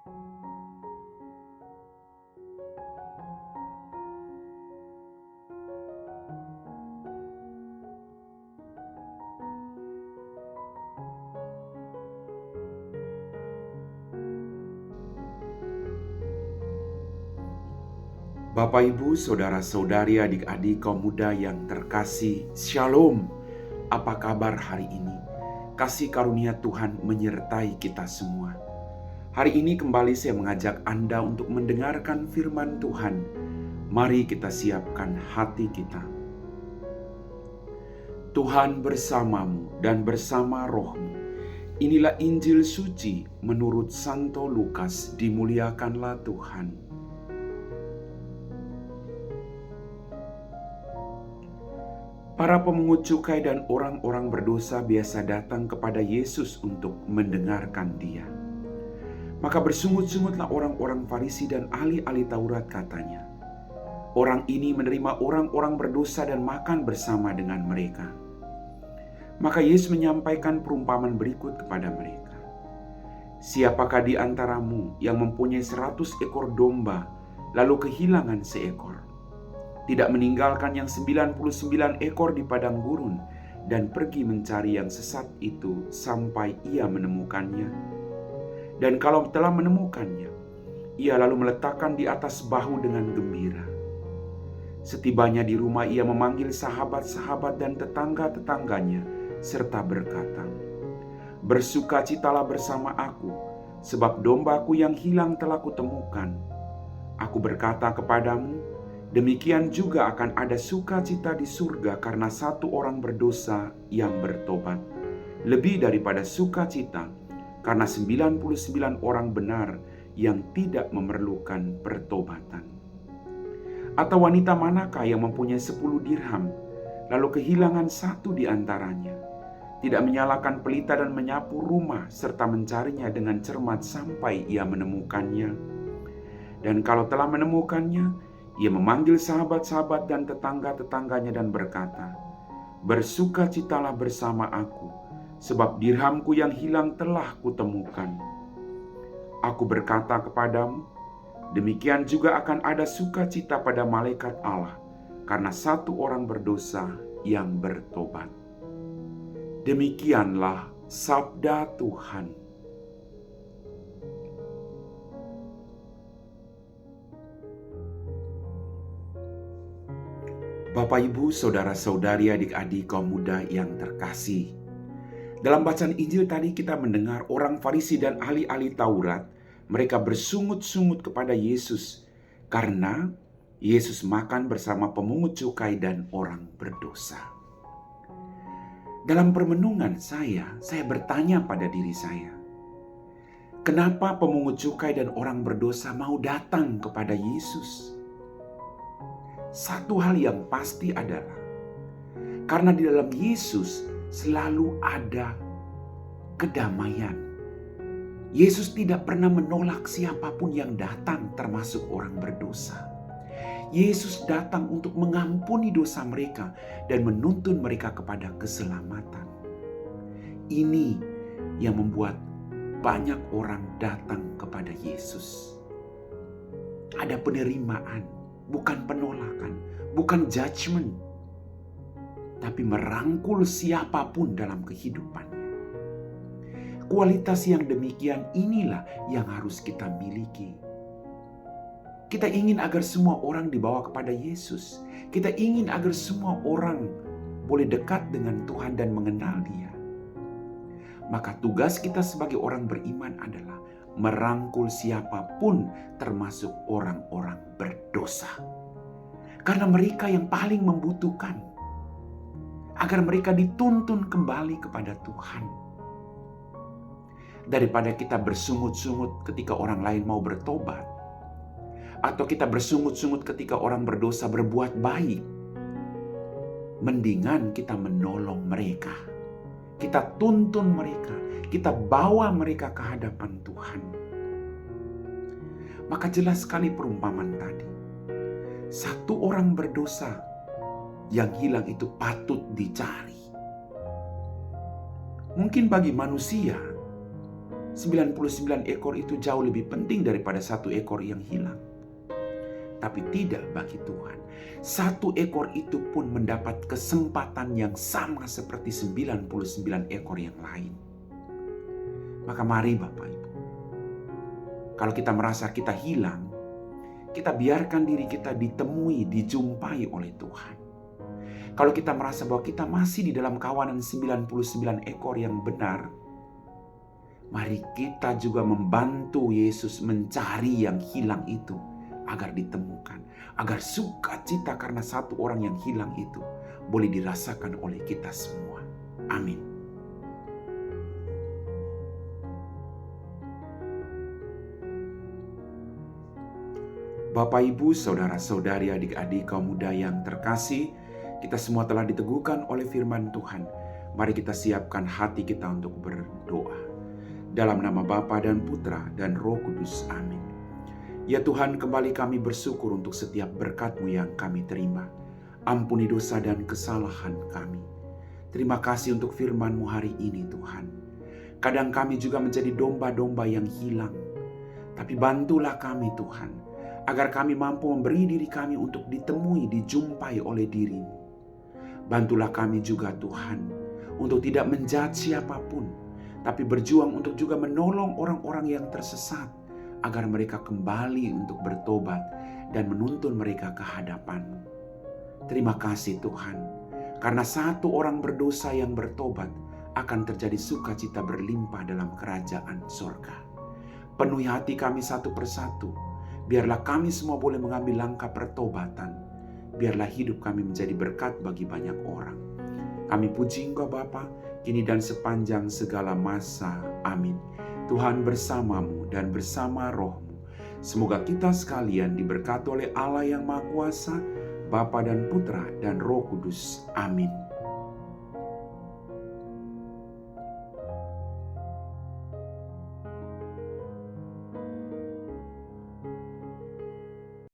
Bapak, Ibu, Saudara-saudari, adik-adik kaum muda yang terkasih, Shalom. Apa kabar hari ini? Kasih karunia Tuhan menyertai kita semua. Hari ini kembali saya mengajak Anda untuk mendengarkan firman Tuhan. Mari kita siapkan hati kita. Tuhan bersamamu dan bersama rohmu. Inilah Injil suci menurut Santo Lukas. Dimuliakanlah Tuhan. Para pemungut cukai dan orang-orang berdosa biasa datang kepada Yesus untuk mendengarkan Dia. Maka bersungut-sungutlah orang-orang Farisi dan ahli-ahli Taurat, katanya, "Orang ini menerima orang-orang berdosa dan makan bersama dengan mereka." Maka Yesus menyampaikan perumpamaan berikut kepada mereka. "Siapakah di antaramu yang mempunyai 100 ekor domba, lalu kehilangan seekor? Tidak meninggalkan yang 99 ekor di padang gurun dan pergi mencari yang sesat itu sampai ia menemukannya. Dan kalau telah menemukannya, ia lalu meletakkan di atas bahu dengan gembira. Setibanya di rumah, ia memanggil sahabat-sahabat dan tetangga-tetangganya serta berkata, 'Bersukacitalah bersama aku, sebab dombaku yang hilang telah kutemukan. Aku berkata kepadamu, demikian juga akan ada sukacita di surga karena satu orang berdosa yang bertobat, lebih daripada sukacita karena 99 orang benar yang tidak memerlukan pertobatan. Atau wanita manakah yang mempunyai 10 dirham, lalu kehilangan satu di antaranya, tidak menyalakan pelita dan menyapu rumah serta mencarinya dengan cermat sampai ia menemukannya? Dan kalau telah menemukannya, ia memanggil sahabat-sahabat dan tetangga-tetangganya dan berkata, 'Bersukacitalah bersama aku, sebab dirhamku yang hilang telah kutemukan.' Aku berkata kepadamu, demikian juga akan ada sukacita pada malaikat Allah karena satu orang berdosa yang bertobat." Demikianlah sabda Tuhan. Bapak, Ibu, Saudara-saudari, adik-adik kaum muda yang terkasih. Dalam bacaan Injil tadi kita mendengar orang Farisi dan ahli-ahli Taurat, mereka bersungut-sungut kepada Yesus karena Yesus makan bersama pemungut cukai dan orang berdosa. Dalam permenungan saya bertanya pada diri saya, kenapa pemungut cukai dan orang berdosa mau datang kepada Yesus? Satu hal yang pasti adalah karena di dalam Yesus selalu ada kedamaian. Yesus tidak pernah menolak siapapun yang datang, termasuk orang berdosa. Yesus datang untuk mengampuni dosa mereka dan menuntun mereka kepada keselamatan. Ini yang membuat banyak orang datang kepada Yesus. Ada penerimaan, bukan penolakan, bukan judgment, tapi merangkul siapapun dalam kehidupannya. Kualitas yang demikian inilah yang harus kita miliki. Kita ingin agar semua orang dibawa kepada Yesus. Kita ingin agar semua orang boleh dekat dengan Tuhan dan mengenal Dia. Maka tugas kita sebagai orang beriman adalah merangkul siapapun, termasuk orang-orang berdosa. Karena mereka yang paling membutuhkan, agar mereka dituntun kembali kepada Tuhan. Daripada kita bersungut-sungut ketika orang lain mau bertobat, atau kita bersungut-sungut ketika orang berdosa berbuat baik, mendingan kita menolong mereka. Kita tuntun mereka, kita bawa mereka ke hadapan Tuhan. Maka jelas sekali perumpamaan tadi. Satu orang berdosa yang hilang itu patut dicari. Mungkin bagi manusia 99 ekor itu jauh lebih penting daripada 1 ekor yang hilang. Tapi tidak bagi Tuhan. 1 ekor itu pun mendapat kesempatan yang sama seperti 99 ekor yang lain. Maka mari Bapak Ibu, kalau kita merasa kita hilang, kita biarkan diri kita ditemui, dijumpai oleh Tuhan. Kalau kita merasa bahwa kita masih di dalam kawanan 99 ekor yang benar, mari kita juga membantu Yesus mencari yang hilang itu agar ditemukan, agar sukacita karena 1 orang yang hilang itu boleh dirasakan oleh kita semua. Amin. Bapak, Ibu, saudara-saudari, adik-adik kaum muda yang terkasih, kita semua telah diteguhkan oleh firman Tuhan. Mari kita siapkan hati kita untuk berdoa. Dalam nama Bapa dan Putra dan Roh Kudus. Amin. Ya Tuhan, kembali kami bersyukur untuk setiap berkat-Mu yang kami terima. Ampuni dosa dan kesalahan kami. Terima kasih untuk firman-Mu hari ini Tuhan. Kadang kami juga menjadi domba-domba yang hilang. Tapi bantulah kami Tuhan, agar kami mampu memberi diri kami untuk ditemui, dijumpai oleh diri-Mu. Bantulah kami juga Tuhan, untuk tidak menjudge siapapun, tapi berjuang untuk juga menolong orang-orang yang tersesat, agar mereka kembali untuk bertobat dan menuntun mereka ke hadapan-Mu. Terima kasih Tuhan, karena 1 orang berdosa yang bertobat, akan terjadi sukacita berlimpah dalam kerajaan sorga. Penuhi hati kami satu persatu, biarlah kami semua boleh mengambil langkah pertobatan. Biarlah hidup kami menjadi berkat bagi banyak orang. Kami puji Engkau Bapa, kini dan sepanjang segala masa. Amin. Tuhan bersama-Mu dan bersama Roh-Mu. Semoga kita sekalian diberkati oleh Allah yang Maha Kuasa, Bapa dan Putra dan Roh Kudus. Amin.